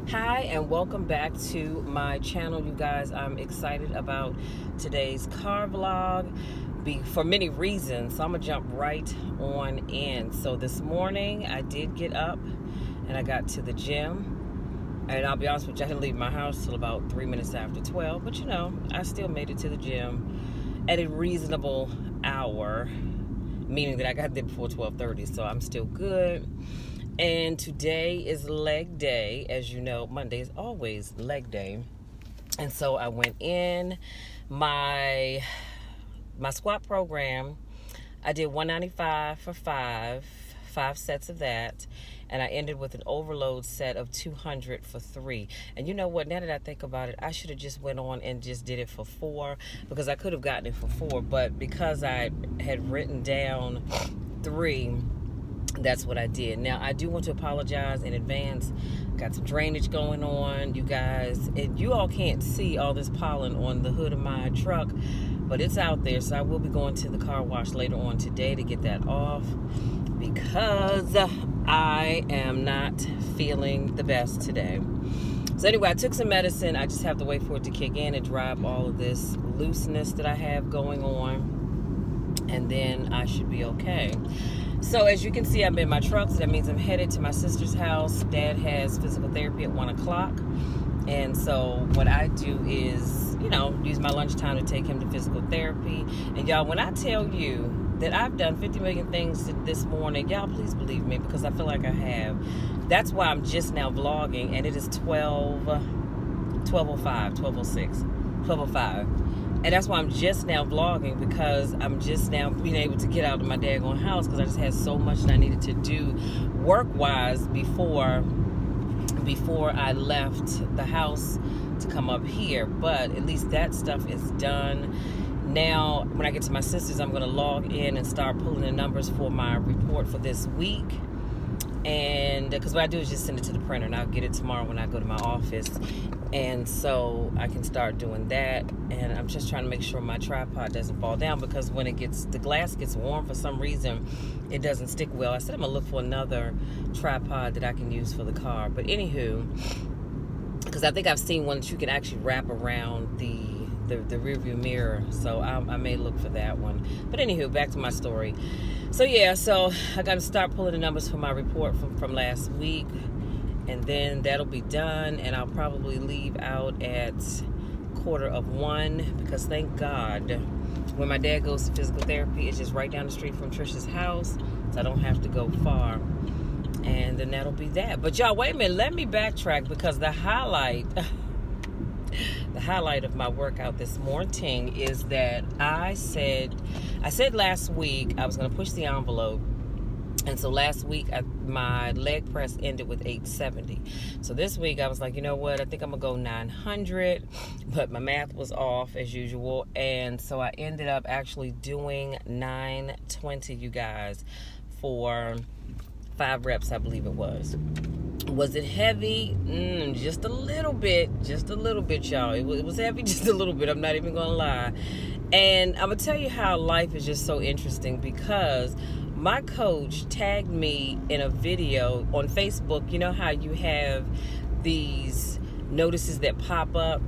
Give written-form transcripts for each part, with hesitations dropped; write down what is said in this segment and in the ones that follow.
Hi and welcome back to my channel, you guys. I'm excited about today's car vlog for many reasons, so I'm gonna jump right on in. So this morning I did get up and I got to the gym, and I'll be honest with you, I didn't leave my house till about 3 minutes after 12, but you know, I still made it to the gym at a reasonable hour, meaning that I got there before 12:30, so I'm still good. And today is leg day. As you know, Monday is always leg day. And so I went in my squat program. I did 195 for five sets of that. And I ended with an overload set of 200 for 3. And you know what? Now that I think about it, I should have just went on and just did it for 4, because I could have gotten it for 4. But because I had written down 3, that's what I did. Now, I do want to apologize in advance. Got some drainage going on, you guys. And you all can't see all this pollen on the hood of my truck, but it's out there. So I will be going to the car wash later on today to get that off, because I am not feeling the best today. So anyway, I took some medicine. I just have to wait for it to kick in and dry up all of this looseness that I have going on, and then I should be okay. So as you can see, I'm in my truck, so that means I'm headed to my sister's house. Dad has physical therapy at 1 o'clock. And so what I do is, you know, use my lunchtime to take him to physical therapy. And y'all, when I tell you that I've done 50 million things this morning, y'all please believe me, because I feel like I have. That's why I'm just now vlogging, and it is 12:05. And that's why I'm just now vlogging, because I'm just now being able to get out of my daggone house, because I just had so much that I needed to do work-wise before I left the house to come up here. But at least that stuff is done. Now, when I get to my sister's, I'm going to log in and start pulling the numbers for my report for this week. And because what I do is just send it to the printer, and I'll get it tomorrow when I go to my office. And so I can start doing that. And I'm just trying to make sure my tripod doesn't fall down, because when the glass gets warm, for some reason it doesn't stick well. I said I'm gonna look for another tripod that I can use for the car. But anywho, because I think I've seen one that you can actually wrap around the rearview mirror, so I may look for that one. But anywho, back to my story. So yeah, so I got to start pulling the numbers for my report from last week, and then that'll be done, and I'll probably leave out at 1:15, because thank God when my dad goes to physical therapy, it's just right down the street from Trisha's house, so I don't have to go far. And then that'll be that. But y'all, wait a minute, let me backtrack, because the highlight of my workout this morning is that I said last week I was going to push the envelope. And so last week my leg press ended with 870. So this week I was like, you know what, I think I'm gonna go 900, but my math was off as usual, and so I ended up actually doing 920, you guys, for 5 reps, I believe it was. Was it heavy? Just a little bit, y'all. It was heavy, just a little bit. I'm not even gonna lie. And I'm gonna tell you how life is just so interesting, because my coach tagged me in a video on Facebook. You know how you have these notices that pop up?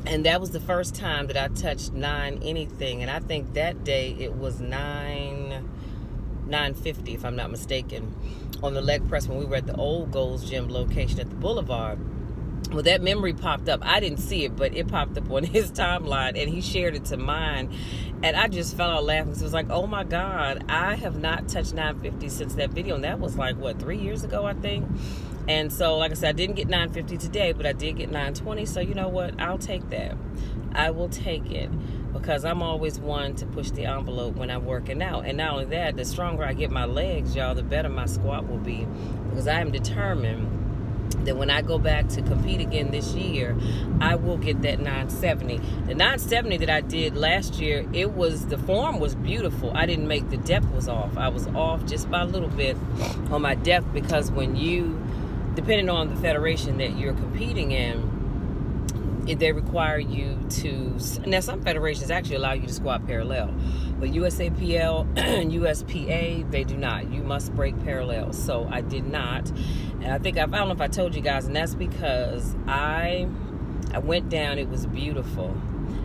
And that was the first time that I touched 9 anything. And I think that day it was 950, if I'm not mistaken, on the leg press when we were at the old Gold's Gym location at the Boulevard. Well, that memory popped up. I didn't see it, but it popped up on his timeline, and he shared it to mine. And I just fell out laughing. So it was like, oh my God, I have not touched 950 since that video. And that was like, what, 3 years ago, I think? And so, like I said, I didn't get 950 today, but I did get 920. So you know what? I'll take that. I will take it, because I'm always one to push the envelope when I'm working out. And not only that, the stronger I get my legs, y'all, the better my squat will be, because I am determined that when I go back to compete again this year, I will get that 970. The 970 that I did last year, the form was beautiful. I didn't make, the depth was off. I was off just by a little bit on my depth, because when you, depending on the federation that you're competing in, they require you to, now some federations actually allow you to squat parallel, But USAPL and USPA, they do not. You must break parallels. So I did not. And I don't know if I told you guys, and that's because I went down. It was beautiful.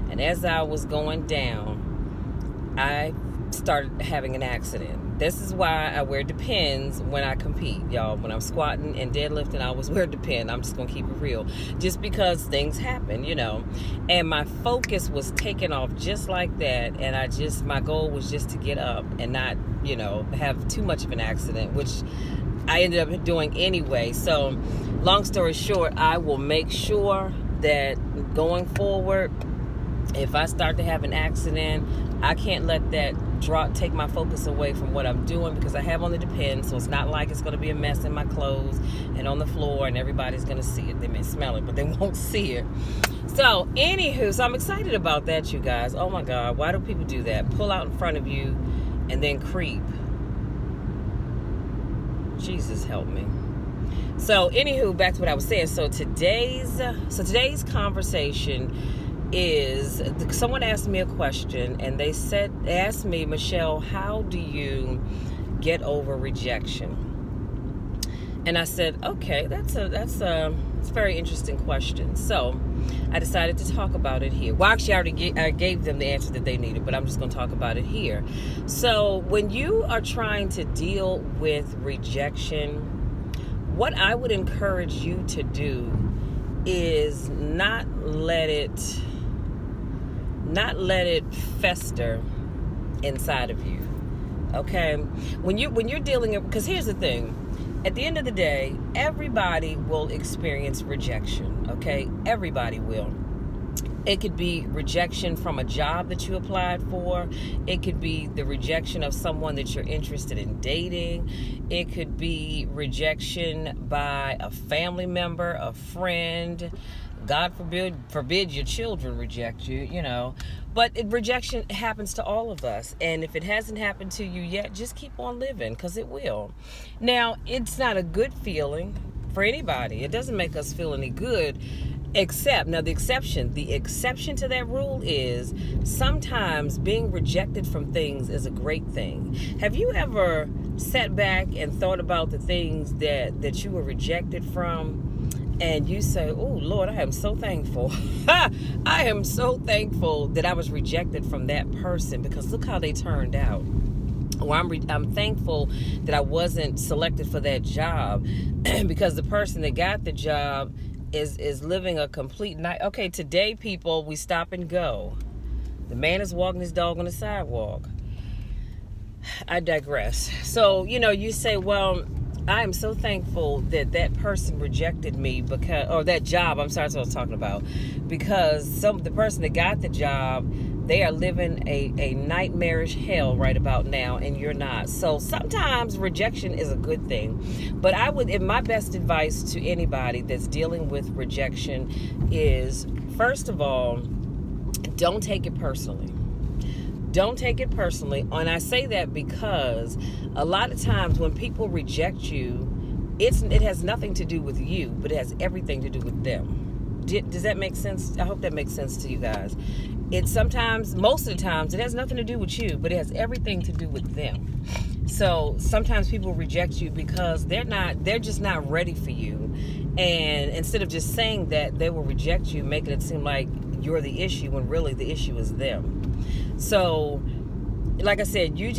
And as I was going down, I started having an accident. This is why I wear Depends when I compete, y'all. When I'm squatting and deadlifting, I always wear Depend. I'm just gonna keep it real, just because things happen, and my focus was taken off just like that, and my goal was just to get up and not have too much of an accident, which I ended up doing anyway. So long story short, I will make sure that going forward, if I start to have an accident, I can't let that take my focus away from what I'm doing, because I have on the Depends, so it's not like it's going to be a mess in my clothes and on the floor and everybody's going to see it. They may smell it, but they won't see it. So anywho, so I'm excited about that, you guys. Oh my God, why do people do that? Pull out in front of you and then creep. Jesus help me. So anywho, back to what I was saying. So today's conversation is, someone asked me a question, and they asked me, Michelle, how do you get over rejection? And I said, okay, that's a very interesting question. So I decided to talk about it here. Well, actually, I gave them the answer that they needed, but I'm just going to talk about it here. So when you are trying to deal with rejection, what I would encourage you to do is not let it fester inside of you. Okay, when you're dealing with, because here's the thing, at the end of the day, everybody will experience rejection. Okay, everybody will. It could be rejection from a job that you applied for. It could be the rejection of someone that you're interested in dating. It could be rejection by a family member, a friend. God forbid your children reject you, But rejection happens to all of us. And if it hasn't happened to you yet, just keep on living, because it will. Now, it's not a good feeling for anybody. It doesn't make us feel any good. The exception to that rule is sometimes being rejected from things is a great thing. Have you ever sat back and thought about the things that you were rejected from? And you say, oh, Lord, I am so thankful. I am so thankful that I was rejected from that person, because look how they turned out. Or I'm thankful that I wasn't selected for that job because the person that got the job is living a complete night. Okay, today, people, we stop and go. The man is walking his dog on the sidewalk. I digress. So, you say, well, I am so thankful that person rejected me or that job, I'm sorry, that's what I was talking about, because the person that got the job, they are living a nightmarish hell right about now, and you're not. So sometimes rejection is a good thing. But my best advice to anybody that's dealing with rejection is, first of all, don't take it personally. Don't take it personally. And I say that because a lot of times when people reject you, it has nothing to do with you, but it has everything to do with them. Does that make sense? I hope that makes sense to you guys. Most of the times, it has nothing to do with you, but it has everything to do with them. So sometimes people reject you because they're just not ready for you. And instead of just saying that, they will reject you, making it seem like you're the issue when really the issue is them. So, like I said, you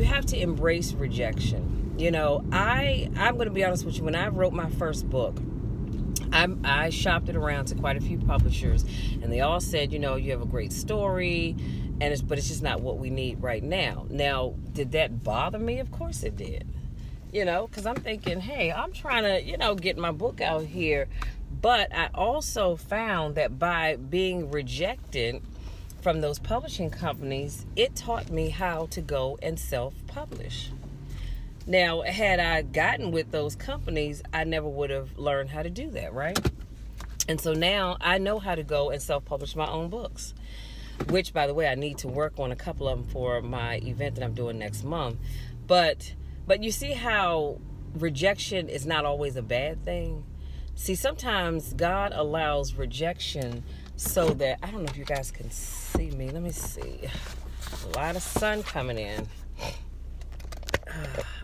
have to embrace rejection. I'm going to be honest with you. When I wrote my first book, I shopped it around to quite a few publishers, and they all said, you have a great story, but it's just not what we need right now. Now, did that bother me? Of course it did. Because I'm thinking, hey, I'm trying to, get my book out here. But I also found that by being rejected from those publishing companies, it taught me how to go and self-publish. Now, had I gotten with those companies, I never would have learned how to do that, right? And so now I know how to go and self-publish my own books, which, by the way, I need to work on a couple of them for my event that I'm doing next month. But you see how rejection is not always a bad thing? See, sometimes God allows rejection so that, I don't know if you guys can see me. Let me see. A lot of sun coming in.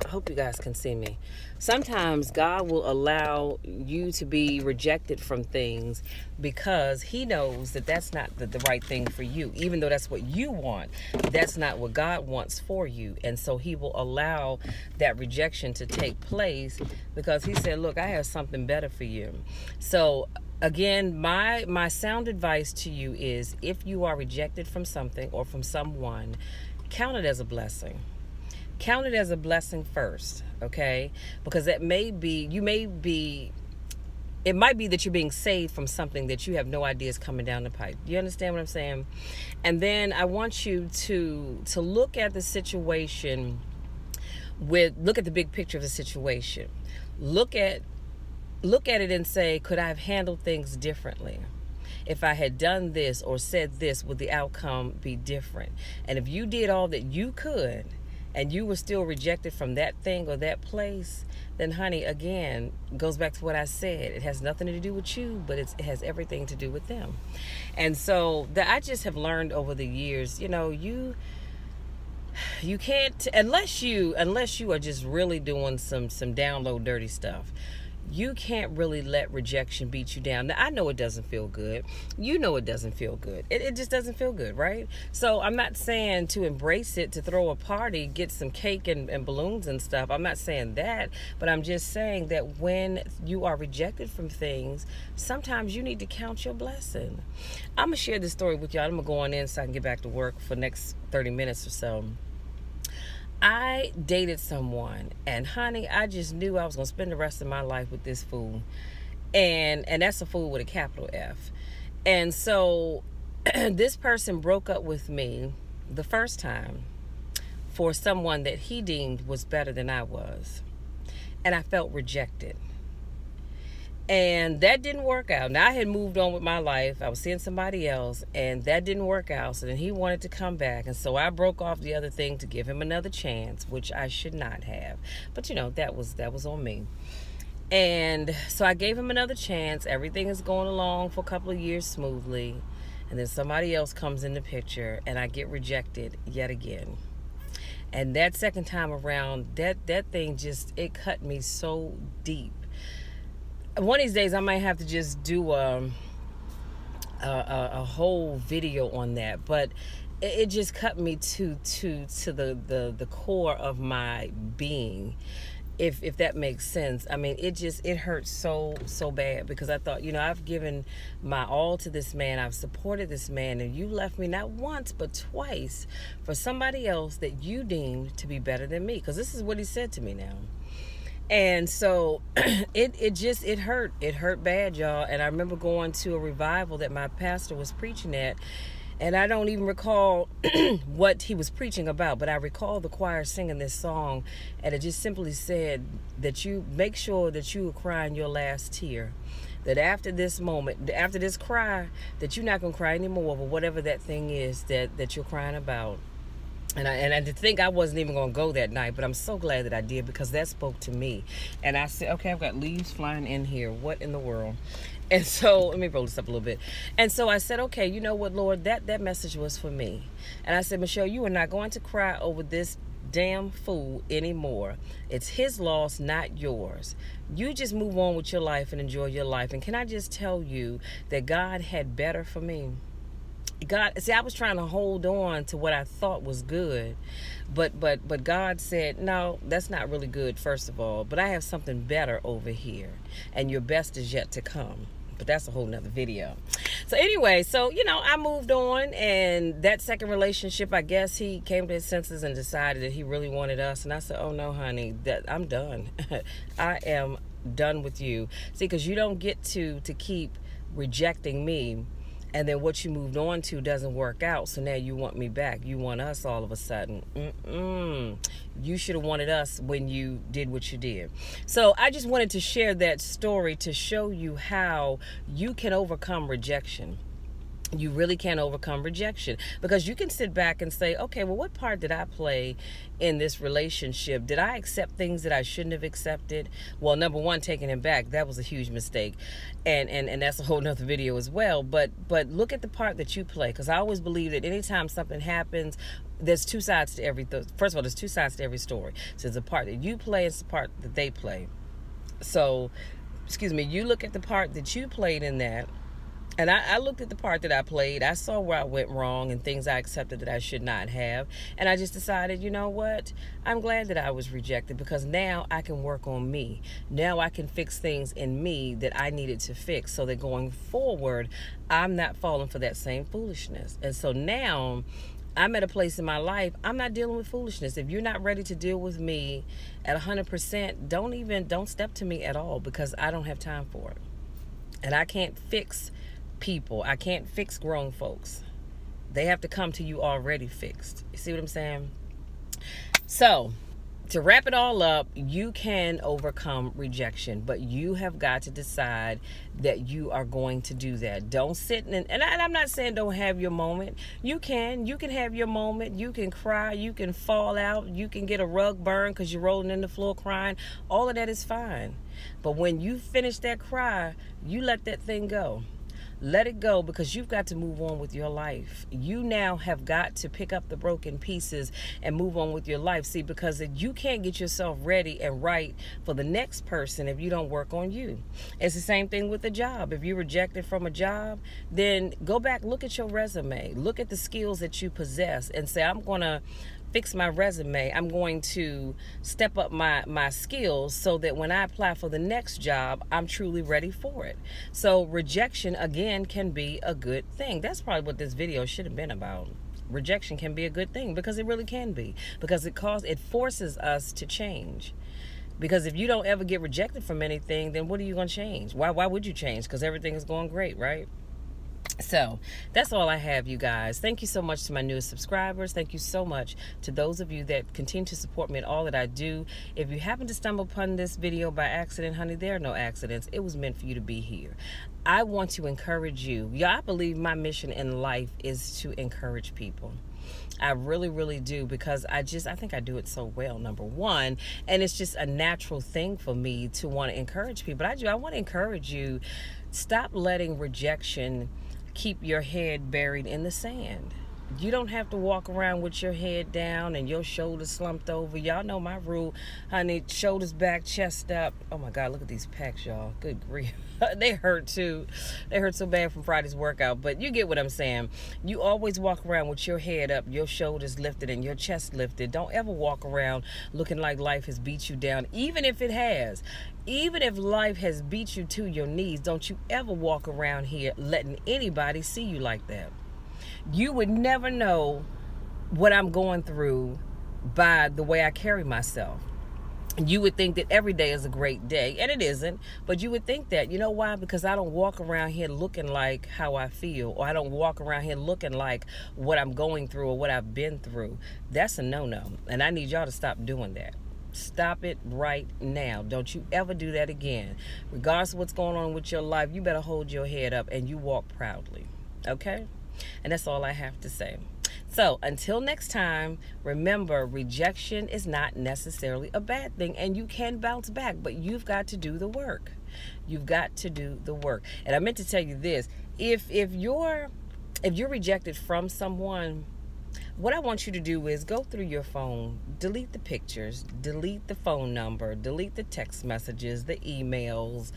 I hope you guys can see me. Sometimes God will allow you to be rejected from things because he knows that that's not the right thing for you. Even though that's what you want, that's not what God wants for you. And so he will allow that rejection to take place because he said, look, I have something better for you. So again, my sound advice to you is, if you are rejected from something or from someone, count it as a blessing. Count it as a blessing first, okay? Because it might be that you're being saved from something that you have no idea is coming down the pipe. You understand what I'm saying? And then I want you to look at the situation look at the big picture of the situation. Look at it and say, could I have handled things differently? If I had done this or said this, would the outcome be different? And if you did all that you could, and you were still rejected from that thing or that place, then honey, again, goes back to what I said. It has nothing to do with you, but it has everything to do with them. And so I just have learned over the years, you can't, unless you are just really doing some down low dirty stuff, you can't really let rejection beat you down. Now, I know it doesn't feel good. You know it doesn't feel good. It just doesn't feel good, right? So I'm not saying to embrace it, to throw a party, get some cake and balloons and stuff. I'm not saying that, but I'm just saying that when you are rejected from things, sometimes you need to count your blessing. I'm going to share this story with y'all. I'm going to go on in so I can get back to work for the next 30 minutes or so. I dated someone, and honey, I just knew I was going to spend the rest of my life with this fool. And that's a fool with a capital F. And so this person broke up with me the first time for someone that he deemed was better than I was. And I felt rejected. And that didn't work out. Now, I had moved on with my life. I was seeing somebody else, and that didn't work out. So then he wanted to come back. And so I broke off the other thing to give him another chance, which I should not have. But, that was on me. And so I gave him another chance. Everything is going along for a couple of years smoothly. And then somebody else comes in the picture, and I get rejected yet again. And that second time around, that thing it cut me so deep. One of these days I might have to just do a whole video on that, but it just cut me to the core of my being, if that makes sense. I mean, it hurts so bad, because I thought, I've given my all to this man, I've supported this man, and you left me not once but twice for somebody else that you deemed to be better than me, because this is what he said to me now. And so it hurt bad, y'all. And I remember going to a revival that my pastor was preaching at, and I don't even recall what he was preaching about, but I recall the choir singing this song, and it just simply said that you make sure that you are crying your last tear, that after this moment, after this cry, that you're not going to cry anymore over whatever that thing is that you're crying about. And I did think I wasn't even going to go that night, but I'm so glad that I did, because that spoke to me. And I said, okay, I've got leaves flying in here. What in the world? And so, let me roll this up a little bit. And so I said, okay, you know what, Lord, that message was for me. And I said, Michelle, you are not going to cry over this damn fool anymore. It's his loss, not yours. You just move on with your life and enjoy your life. And can I just tell you that God had better for me? I was trying to hold on to what I thought was good, but God said, no, that's not really good, first of all, but I have something better over here, and your best is yet to come. But that's a whole nother video. So anyway, I moved on, and that second relationship, I guess he came to his senses and decided that he really wanted us. And I said, oh no, honey, I'm done. I am done with you. See, because you don't get to keep rejecting me, and then what you moved on to doesn't work out, so now you want me back. You want us all of a sudden. You should have wanted us when you did what you did. So I just wanted to share that story to show you how you can overcome rejection. You really can't overcome rejection, because you can sit back and say, okay, well, what part did I play in this relationship? Did I accept things that I shouldn't have accepted? Well, number one, taking him back, that was a huge mistake, and that's a whole nother video as well. But look at the part that you play, because I always believe that anytime something happens, there's two sides to every first of all, there's two sides to every story. So there's a part that you play, it's the part that they play. So you look at the part that you played in that. And I looked at the part that I played. I saw where I went wrong and things I accepted that I should not have. And I just decided, you know what? I'm glad that I was rejected, because now I can work on me. Now I can fix things in me that I needed to fix, so that going forward, I'm not falling for that same foolishness. And so now I'm at a place in my life, I'm not dealing with foolishness. If you're not ready to deal with me at 100%, don't step to me at all, because I don't have time for it. And I can't fix people. I can't fix grown folks. They have to come to you already fixed. You see what I'm saying? So, to wrap it all up, you can overcome rejection, but you have got to decide that you are going to do that. Don't sit and I'm not saying don't have your moment. You can have your moment. You can cry, you can fall out, you can get a rug burn because you're rolling in the floor crying. All of that is fine. But when you finish that cry, you let that thing go. Let it go, because you've got to move on with your life. You now have got to pick up the broken pieces and move on with your life. See, because you can't get yourself ready and right for the next person if you don't work on you. It's the same thing with a job. If you're rejected from a job, then go back, look at your resume, look at the skills that you possess, and say, I'm going to fix my resume. I'm going to step up my skills so that when I apply for the next job, I'm truly ready for it. So rejection, again, can be a good thing. That's probably what this video should have been about. Rejection can be a good thing, because it really can be, because it forces us to change. Because if you don't ever get rejected from anything, then what are you going to change? Why would you change? Because everything is going great, right? So that's all I have, you guys. Thank you so much to my newest subscribers. Thank you so much to those of you that continue to support me in all that I do. If you happen to stumble upon this video by accident, honey, there are no accidents. It was meant for you to be here. I want to encourage you. Yeah, I believe my mission in life is to encourage people. I really, really do, because I think I do it so well, number one, and it's just a natural thing for me to want to encourage people. I want to encourage you. Stop letting rejection keep your head buried in the sand. You don't have to walk around with your head down and your shoulders slumped over. Y'all know my rule, honey. Shoulders back, chest up. Oh my God, look at these pecs, y'all. Good grief. They hurt too. They hurt so bad from Friday's workout, but you get what I'm saying. You always walk around with your head up, your shoulders lifted, and your chest lifted. Don't ever walk around looking like life has beat you down, even if it has. Even if life has beat you to your knees, don't you ever walk around here letting anybody see you like that. You would never know what I'm going through by the way I carry myself. You would think that every day is a great day, and it isn't, but you would think that. You know why? Because I don't walk around here looking like how I feel, or I don't walk around here looking like what I'm going through or what I've been through. That's a no-no, and I need y'all to stop doing that. Stop it right now. Don't you ever do that again. Regardless of what's going on with your life, you better hold your head up and you walk proudly, okay? And that's all I have to say. So until next time, remember, rejection is not necessarily a bad thing, and you can bounce back, but you've got to do the work. You've got to do the work. And I meant to tell you this: if you're rejected from someone, what I want you to do is go through your phone, delete the pictures, delete the phone number, delete the text messages, the emails,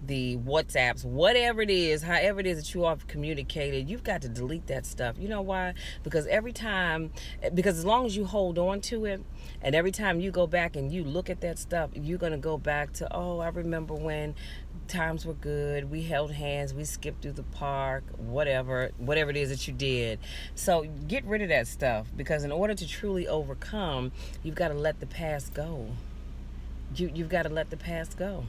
the WhatsApps, whatever it is, however it is that you all have communicated, you've got to delete that stuff. You know why? Because as long as you hold on to it, and every time you go back and you look at that stuff, you're going to go back to, oh, I remember when times were good, we held hands, we skipped through the park, whatever it is that you did. So get rid of that stuff, because in order to truly overcome, you've got to let the past go. You've got to let the past go.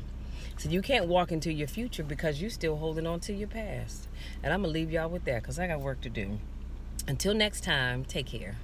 So you can't walk into your future because you're still holding on to your past. And I'm going to leave y'all with that, because I got work to do. Until next time, take care.